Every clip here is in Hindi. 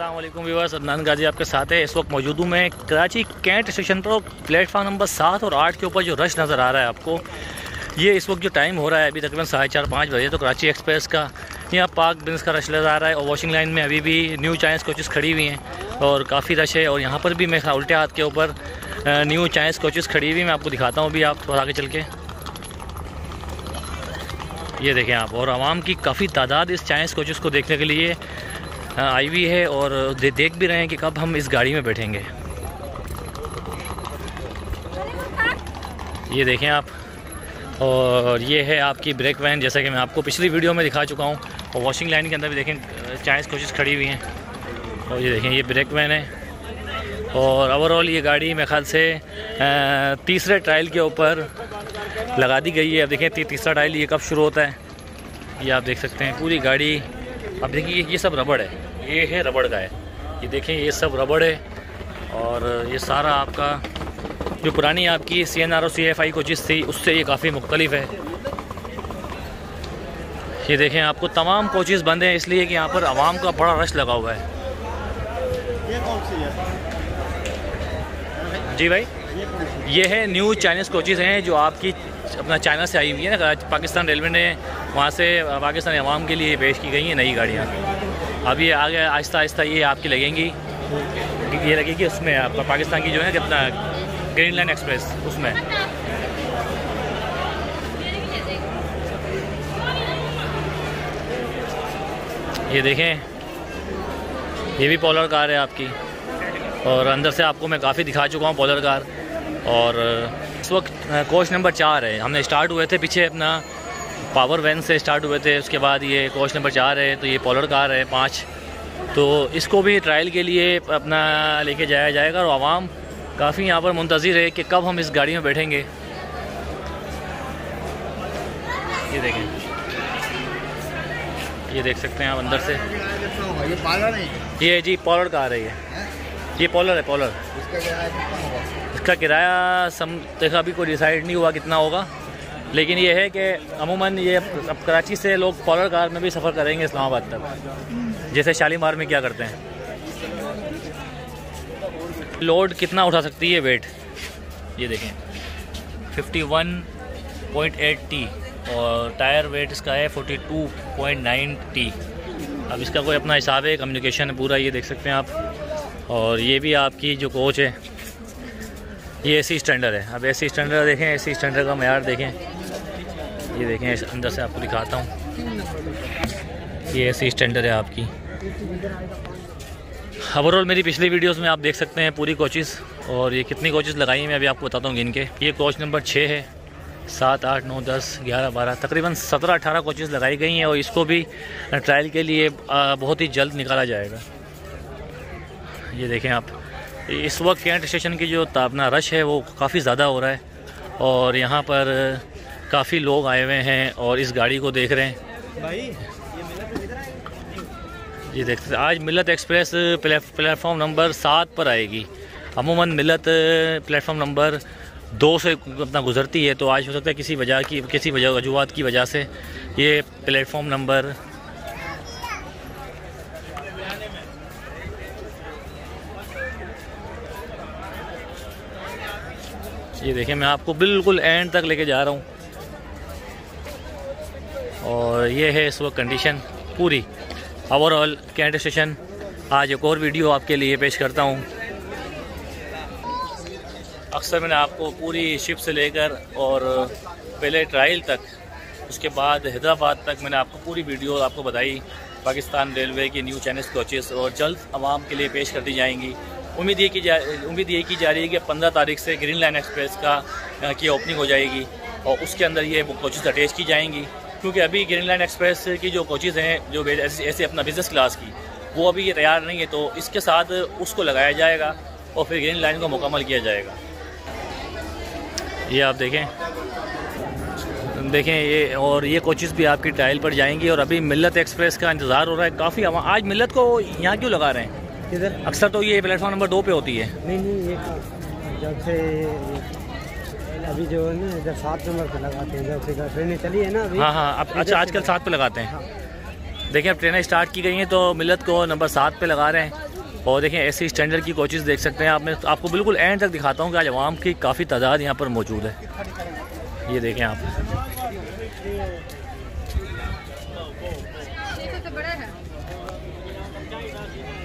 अस्सलाम वालेकुम व्यूअर्स, अदनान गाजी आपके साथ है। इस वक्त मौजूद हूँ मैं कराची कैंट स्टेशन पर। प्लेटफार्म नंबर 7 और 8 के ऊपर जो रश नज़र आ रहा है आपको, ये इस वक्त जो टाइम हो रहा है अभी तकरीबन 4:30-5 बजे, तो कराची एक्सप्रेस का यहाँ पार्क बिन्स का रश नज़र आ रहा है। और वॉशिंग लाइन में अभी भी न्यू चाइनीज़ कोचेस खड़ी हुई हैं और काफ़ी रश है। और यहाँ पर भी मैं उल्टे हाथ के ऊपर न्यू चाइनीज़ कोचेस खड़ी हुई, मैं आपको दिखाता हूँ अभी, आप थोड़ा आगे चल के ये देखें आप। और आवाम की काफ़ी तादाद इस चाइनीज़ कोचेस को देखने के लिए आई हुई है और देख भी रहे हैं कि कब हम इस गाड़ी में बैठेंगे। ये देखें आप। और ये है आपकी ब्रेक वैन, जैसा कि मैं आपको पिछली वीडियो में दिखा चुका हूँ। और वॉशिंग लाइन के अंदर भी देखें चाइनीज़ कोचेस खड़ी हुई हैं। और ये देखें ये ब्रेक वैन है। और ओवरऑल ये गाड़ी मेरे ख्याल से तीसरे ट्रायल के ऊपर लगा दी गई है। अब देखें तीसरा ट्रायल ये कब शुरू होता है, ये आप देख सकते हैं। पूरी गाड़ी अब देखिए ये सब रबड़ है, ये है रबड़ का है, ये देखें ये सब रबड़ है। और ये सारा आपका जो पुरानी आपकी CNR और CFI कोचेस थी उससे ये काफ़ी मुख्तलिफ है। ये देखें आपको तमाम कोचेस बंद हैं इसलिए कि यहाँ पर आवाम का बड़ा रश लगा हुआ है। ये कौन सी है? जी भाई, ये है न्यू चाइनीज़ कोचेस हैं जो आपकी अपना चाइना से आई हुई है ना। पाकिस्तान रेलवे ने वहाँ से पाकिस्तानी अवाम के लिए पेश की गई हैं नई गाड़ियाँ। अब ये आगे आहिस्ता आहिस्ता ये आपकी लगेंगी, ये लगेगी उसमें आपका पाकिस्तान की जो है कितना ग्रीन लाइन एक्सप्रेस उसमें। ये देखें ये भी पोलर कार है आपकी। और अंदर से आपको मैं काफ़ी दिखा चुका हूँ पोलर कार। और इस वक्त कोच नंबर 4 है। हमने स्टार्ट हुए थे पीछे अपना पावर वैन से स्टार्ट हुए थे, उसके बाद ये कोच नंबर 4 है, तो ये पोलर कार है 5। तो इसको भी ट्रायल के लिए अपना लेके जाया जाएगा। और आवाम काफ़ी यहाँ पर मुंतज़िर है कि कब हम इस गाड़ी में बैठेंगे। ये देखें, ये देख सकते हैं आप अंदर से। ये पाला नहीं, ये जी पोलर कार है, ये पोलर है पोलर। इसका किराया देखा अभी कोई डिसाइड नहीं हुआ कितना होगा, लेकिन ये है कि अमूमन ये अब कराची से लोग पोलर कार में भी सफ़र करेंगे इस्लामाबाद तक, जैसे शालीमार में क्या करते हैं। लोड कितना उठा सकती है वेट, ये देखें 51.8 T और टायर वेट इसका है 42.9 T। अब इसका कोई अपना हिसाब है, कम्युनिकेशन है पूरा, ये देख सकते हैं आप। और ये भी आपकी जो कोच है ये AC स्टैंडर्ड है। अब AC स्टैंडर्ड देखें, AC स्टैंडर्ड का मयार देखें, ये देखें अंदर से आपको दिखाता हूँ। ये AC स्टैंडर्ड है आपकी। ओवरऑल मेरी पिछली वीडियोस में आप देख सकते हैं पूरी कोचेस। और ये कितनी कोचेस लगाई हैं मैं अभी आपको बताता हूँ गिन के। ये कोच नंबर 6 है, 7, 8, 9, 10, 11, 12 तकरीबन 17-18 कोचेस लगाई गई हैं। और इसको भी ट्रायल के लिए बहुत ही जल्द निकाला जाएगा। ये देखें आप, इस वक्त कैंट स्टेशन की जो अपना रश है वो काफ़ी ज़्यादा हो रहा है। और यहाँ पर काफ़ी लोग आए हुए हैं और इस गाड़ी को देख रहे हैं भाई। ये देखते आज मिलत एक्सप्रेस प्लेटफॉर्म नंबर 7 पर आएगी। अमूमन मिलत प्लेटफॉर्म नंबर 2 से अपना गुजरती है, तो आज हो सकता है किसी वजूहत की वजह से ये प्लेटफॉर्म नंबर ये देखें मैं आपको बिल्कुल एंड तक लेके जा रहा हूँ। और ये है इस वक्त कंडीशन पूरी ओवरऑल कैंट स्टेशन। आज एक और वीडियो आपके लिए पेश करता हूँ। अक्सर मैंने आपको पूरी शिप से लेकर और पहले ट्रायल तक, उसके बाद हैदराबाद तक मैंने आपको पूरी वीडियो आपको बताई पाकिस्तान रेलवे की न्यू चाइनीज़ कोचेस, और जल्द आवाम के लिए पेश कर दी जाएंगी। उम्मीद ये की जा रही है कि 15 तारीख से ग्रीन लाइन एक्सप्रेस की ओपनिंग हो जाएगी और उसके अंदर ये कोचेस अटैच की जाएंगी। क्योंकि अभी ग्रीन लाइन एक्सप्रेस की जो कोचेस हैं जो ऐसे अपना बिज़नेस क्लास की, वो अभी ये तैयार नहीं है, तो इसके साथ उसको लगाया जाएगा और फिर ग्रीन लाइन को मुकम्मल किया जाएगा। ये आप देखें ये। और ये कोचेस भी आपकी ट्रायल पर जाएंगी। और अभी मिलत एक्सप्रेस का इंतज़ार हो रहा है काफ़ी। आज मिलत को यहाँ क्यों लगा रहे हैं इधर? अक्सर तो ये प्लेटफॉर्म नंबर 2 पे होती है। नहीं ये जब से अभी जो है ना इधर 7 नंबर पे लगाते हैं, जब से ट्रेनें चली है ना अभी। हाँ अब अच्छा आजकल 7 पे लगाते हैं। हाँ। देखिए अब ट्रेनें स्टार्ट की गई हैं तो मिलत को नंबर 7 पे लगा रहे हैं। और देखें ऐसी स्टैंडर्ड की कोचेज़ देख सकते हैं आप। मैं आपको बिल्कुल एंड तक दिखाता हूँ कि आज आवाम की काफ़ी तादाद यहाँ पर मौजूद है। ये देखें आप,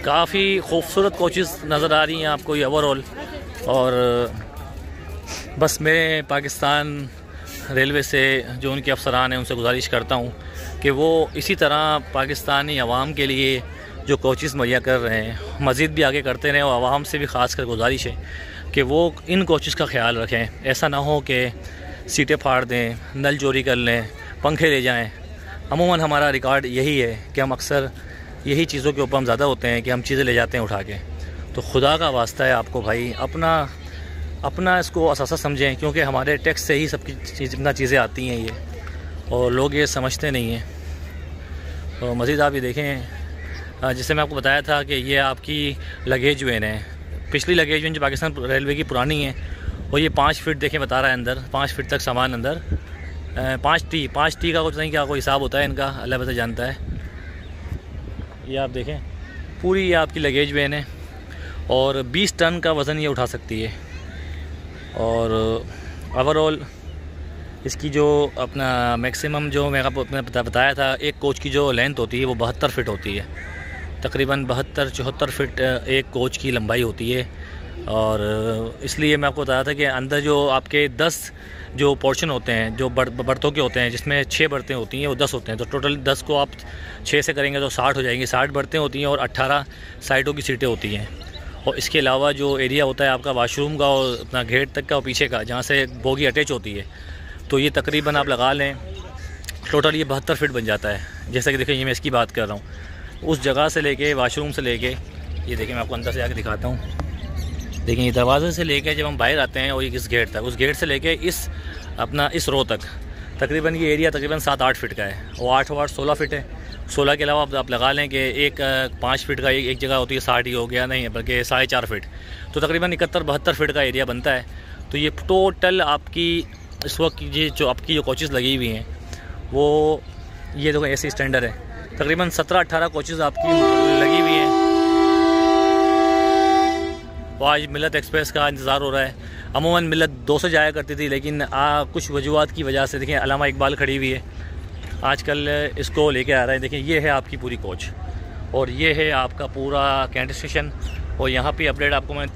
काफ़ी खूबसूरत कोचेज़ नज़र आ रही हैं आपको ये ओवरऑल। और बस मैं पाकिस्तान रेलवे से जो उनके अफसरान हैं उनसे गुजारिश करता हूँ कि वो इसी तरह पाकिस्तानी आवाम के लिए जो कोचेज़ मुहैया कर रहे हैं मज़ीद भी आगे करते रहें। और आवाम से भी ख़ास कर गुजारिश है कि वो इन कोचेज़ का ख्याल रखें। ऐसा ना हो कि सीटें फाड़ दें, नल चोरी कर लें, पंखे ले जाएं। अमूमन हमारा रिकॉर्ड यही है कि हम अक्सर यही चीज़ों के ऊपर हम ज़्यादा होते हैं कि हम चीज़ें ले जाते हैं उठा के। तो खुदा का वास्ता है आपको भाई अपना इसको असासा समझें, क्योंकि हमारे टैक्स से ही सबकी जितना चीज़ें आती हैं ये, और लोग ये समझते नहीं हैं। तो मज़ीद आप ये देखें, जैसे मैं आपको बताया था कि ये आपकी लगेज वैन है। पिछली लगेज वैन जो पाकिस्तान रेलवे की पुरानी है और ये 5 फीट देखें बता रहा है अंदर, 5 फीट तक सामान अंदर। 5 टी का कुछ नहीं, क्या कोई हिसाब होता है इनका, अल्लाह बता जानता है। ये आप देखें पूरी ये आपकी लगेज वैन है और 20 टन का वज़न ये उठा सकती है। और ओवरऑल इसकी जो अपना मैक्सिमम जो मैं आपको बताया था, एक कोच की जो लेंथ होती है वो 72 फीट होती है। तकरीबन 72-74 फीट एक कोच की लंबाई होती है। और इसलिए मैं आपको बताया था कि अंदर जो आपके 10 जो पोर्शन होते हैं जो बर्तों के होते हैं, जिसमें 6 बर्तें होती हैं वो 10 होते हैं। तो टोटल 10 को आप 6 से करेंगे तो 60 हो जाएंगी। 60 बर्तें होती हैं और 18 साइडों की सीटें होती हैं। और इसके अलावा जो एरिया होता है आपका वाशरूम का और अपना गेट तक का और पीछे का, जहाँ से बोगी अटैच होती है, तो ये तकरीबन आप लगा लें टोटल ये 72 फीट बन जाता है। जैसा कि देखिए ये मैं इसकी बात कर रहा हूँ, उस जगह से लेके वाशरूम से लेके, ये देखिए मैं आपको अंदर से आके दिखाता हूँ। देखिए ये दरवाजे से लेके जब हम बाहर आते हैं और इस गेट तक, उस गेट से लेके इस रो तक तकरीबन ये एरिया तकरीबन 7-8 फीट का है। और 8 और 16 फीट है। 16 के अलावा आप लगा लें कि एक 5 फीट का एक जगह होती है 60 ही हो गया, नहीं बल्कि 4.5 फीट, तो तकरीबन 71-72 फीट का एरिया बनता है। तो ये टोटल आपकी इस वक्त ये जो आपकी जो कोचेज़ लगी हुई हैं वो ये देखो ऐसी स्टैंडर्ड है। तकरीबन 17-18 कोचेज़ आपकी लगी हुई हैं। तो आज मिलत एक्सप्रेस का इंतज़ार हो रहा है। अमूमन मिलत 2 से जाया करती थी, लेकिन कुछ वजूहत की वजह से देखिए अलामा इकबाल खड़ी हुई है, आजकल इसको लेके आ रहे हैं। देखिए ये है आपकी पूरी कोच और ये है आपका पूरा कैंट स्टेशन। और यहाँ पे अपडेट आपको मैं,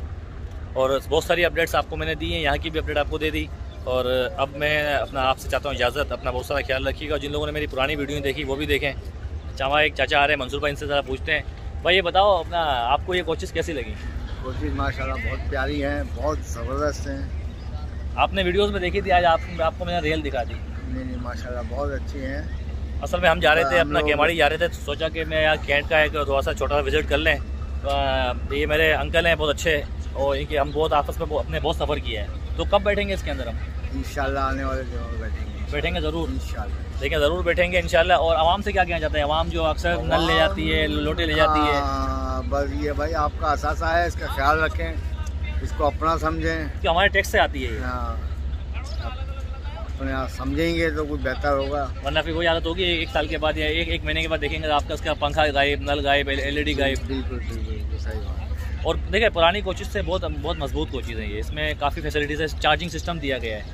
और बहुत सारी अपडेट्स आपको मैंने दी हैं, यहाँ की भी अपडेट आपको दे दी। और अब मैं अपना आपसे चाहता हूँ इजाज़त, अपना बहुत सारा ख्याल रखिएगा। जिन लोगों ने मेरी पुरानी वीडियो देखी वो भी देखें। चावा एक चाचा आ रहे हैं मंसूर भाई, इनसे ज़रा पूछते हैं। भाई ये बताओ अपना आपको ये कोचेज़ कैसी लगी? कोचेज़ माशाल्लाह बहुत प्यारी हैं, बहुत ज़बरदस्त हैं। आपने वीडियोस में देखी थी, आज आपको मैंने रियल दिखा दी। नहीं माशाल्लाह बहुत अच्छी हैं। असल में हम जा रहे थे अपना केमाड़ी जा रहे थे, तो सोचा कि मैं यार कैंट का एक थोड़ा सा छोटा सा विज़िट कर लें। ये मेरे अंकल हैं बहुत अच्छे, और इनके हम बहुत आपस में अपने बहुत सफ़र किया है। तो कब बैठेंगे इसके अंदर हम? इंशाल्लाह आने वाले दिनों में बैठेंगे ज़रूर इंशाल्लाह। देखिए ज़रूर बैठेंगे इंशाल्लाह। और आवाम से क्या कहना चाहते हैं? आवाम जो अक्सर नल ले जाती है, लोटे ले जाती है, बस ये भाई आपका असासा है, इसका ख्याल रखें, इसको अपना समझें कि हमारे टैक्स से आती है। अपने आप समझेंगे तो कुछ बेहतर होगा, वरना फिर वही आदत होगी 1 साल के बाद या एक महीने के बाद देखेंगे आपका उसका पंखा गायब, नल गायब, LED गायब। बिल्कुल सही बात। और देखिए पुरानी कोचेज़ से बहुत मजबूत कोचेज़ हैं ये। इसमें काफ़ी फैसिलिटीज़ है, चार्जिंग सिस्टम दिया गया है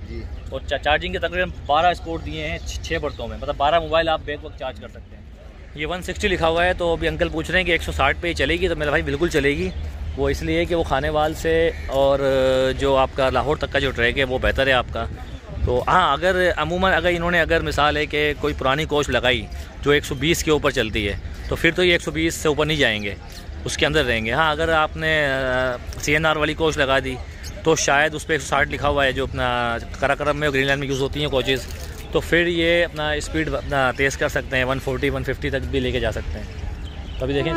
जी। और चार्जिंग के तकरीबन 12 स्पोर्ट दिए हैं 6 बर्तों में, मतलब 12 मोबाइल आप बैक वक्त चार्ज कर सकते हैं। ये 160 लिखा हुआ है, तो अभी अंकल पूछ रहे हैं कि 160 पे ही चलेगी। तो मेरा भाई बिल्कुल चलेगी। वो इसलिए कि वो खानेवाल से और जो आपका लाहौर तक का जो ट्रैक है वो बेहतर है आपका। तो हाँ, अगर इन्होंने अगर मिसाल है कि कोई पुरानी कोच लगाई जो 120 के ऊपर चलती है, तो फिर तो ये 120 से ऊपर नहीं जाएंगे, उसके अंदर रहेंगे। हाँ, अगर आपने CNR वाली कोच लगा दी तो शायद उस पर 160 लिखा हुआ है, जो अपना कराकरम में और ग्रीन लाइन में यूज़ होती हैं कोचेज़, तो फिर ये अपना स्पीड अपना तेज़ कर सकते हैं, 140-150 तक भी लेके जा सकते हैं। तो अभी देखें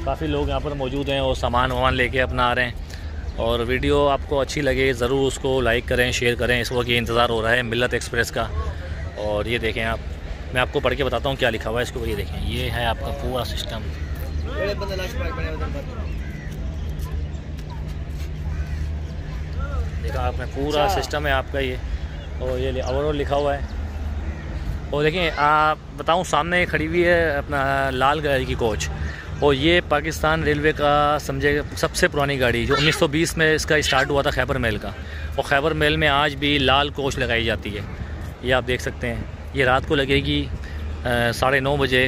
काफ़ी लोग यहाँ पर मौजूद हैं और सामान लेके अपना आ रहे हैं। और वीडियो आपको अच्छी लगे ज़रूर उसको लाइक करें, शेयर करें। इस वक्त ये इंतज़ार हो रहा है मिलत एक्सप्रेस का। और ये देखें आप, मैं आपको पढ़ के बताता हूँ क्या लिखा हुआ है इसको। ये देखें, ये है आपका पूरा सिस्टम। देखा आपने पूरा सिस्टम है आपका ये। और ये ओवरऑल लिखा हुआ है। और देखें आप बताऊं, सामने खड़ी हुई है अपना लाल कलर की कोच, और ये पाकिस्तान रेलवे का समझे सबसे पुरानी गाड़ी, जो 1920 में इसका स्टार्ट हुआ था खैबर मेल का। और खैबर मेल में आज भी लाल कोच लगाई जाती है, ये आप देख सकते हैं। ये रात को लगेगी 9:30 बजे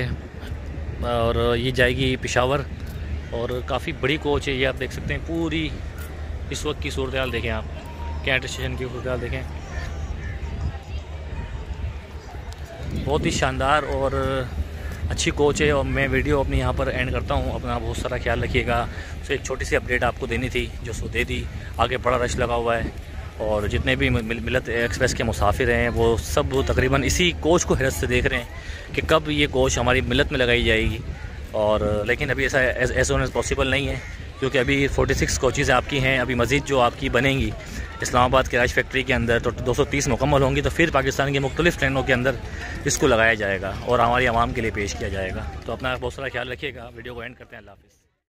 और ये जाएगी पेशावर। और काफ़ी बड़ी कोच है, ये आप देख सकते हैं। पूरी इस वक्त की सूरत हाल देखें आप, कैंट स्टेशन की सूरत हाल देखें, बहुत ही शानदार और अच्छी कोच है। और मैं वीडियो अपनी यहाँ पर एंड करता हूँ। अपना बहुत सारा ख्याल रखिएगा। तो एक छोटी सी अपडेट आपको देनी थी जो सो दे दी। आगे बड़ा रश लगा हुआ है और जितने भी मिलत एक्सप्रेस के मुसाफिर हैं वो सब तकरीबन इसी कोच को हैरत से देख रहे हैं कि कब ये कोच हमारी मिलत में लगाई जाएगी। और लेकिन अभी ऐसा एज सोन एज पॉसिबल नहीं है, क्योंकि अभी 46 कोचेज़ आपकी हैं। अभी मज़ीद जो आपकी बनेंगी इस्लामाबाद के राइस फैक्ट्री के अंदर, तो 230 मुकम्मल होंगी। तो फिर पाकिस्तान की मुख्तलिफ़ ट्रेनों के अंदर इसको लगाया जाएगा और हमारी आवाम के लिए पेश किया जाएगा। तो अपना बहुत सारा ख्याल रखिएगा। वीडियो को एंड करते हैं। अल्लाह हाफ़िज़।